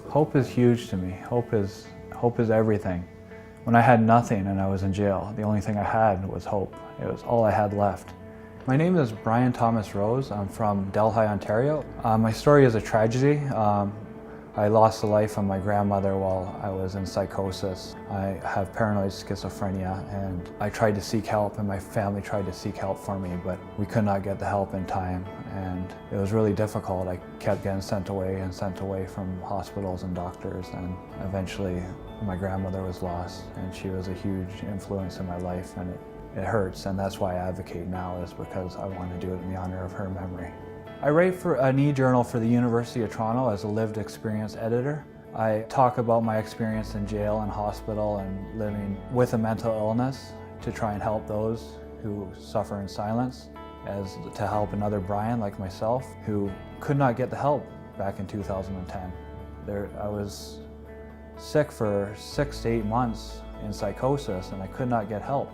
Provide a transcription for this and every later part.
Hope is huge to me. Hope is everything. When I had nothing and I was in jail, the only thing I had was hope. It was all I had left. My name is Brian Thomas Rose. I'm from Delhi, Ontario. My story is a tragedy. I lost the life of my grandmother while I was in psychosis. I have paranoid schizophrenia, and I tried to seek help, and my family tried to seek help for me, but we could not get the help in time, and it was really difficult. I kept getting sent away from hospitals and doctors, and eventually my grandmother was lost, and she was a huge influence in my life, and it hurts, and that's why I advocate now, is because I want to do it in the honor of her memory. I write for an e-journal for the University of Toronto as a lived experience editor. I talk about my experience in jail and hospital and living with a mental illness to try and help those who suffer in silence, as to help another Brian like myself who could not get the help back in 2010. I was sick for 6 to 8 months in psychosis, and I could not get help.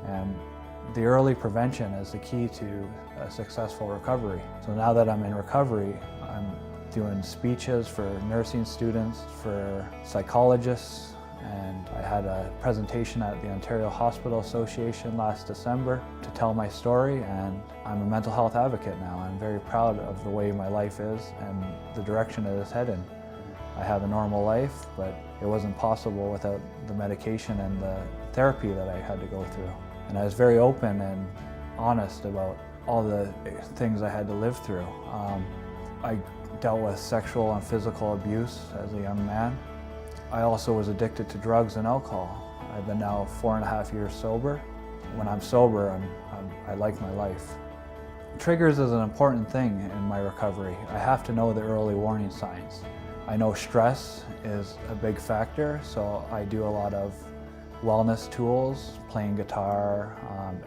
And the early prevention is the key to a successful recovery. So now that I'm in recovery, I'm doing speeches for nursing students, for psychologists, and I had a presentation at the Ontario Hospital Association last December to tell my story, and I'm a mental health advocate now. I'm very proud of the way my life is and the direction it is headed. I have a normal life, but it wasn't possible without the medication and the therapy that I had to go through. And I was very open and honest about all the things I had to live through. I dealt with sexual and physical abuse as a young man. I also was addicted to drugs and alcohol. I've been now 4.5 years sober. When I'm sober, I like my life. Triggers is an important thing in my recovery. I have to know the early warning signs. I know stress is a big factor, so I do a lot of wellness tools, playing guitar,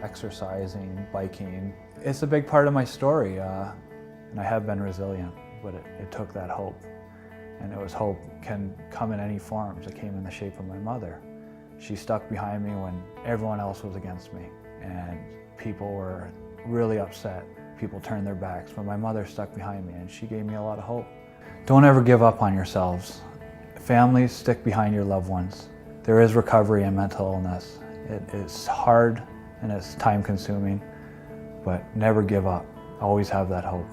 exercising, biking. It's a big part of my story, and I have been resilient, but it took that hope. And it was hope can come in any forms. It came in the shape of my mother. She stuck behind me when everyone else was against me, and people were really upset. People turned their backs, but my mother stuck behind me, and she gave me a lot of hope. Don't ever give up on yourselves. Families, stick behind your loved ones. There is recovery in mental illness. It is hard and it's time consuming, but never give up. Always have that hope.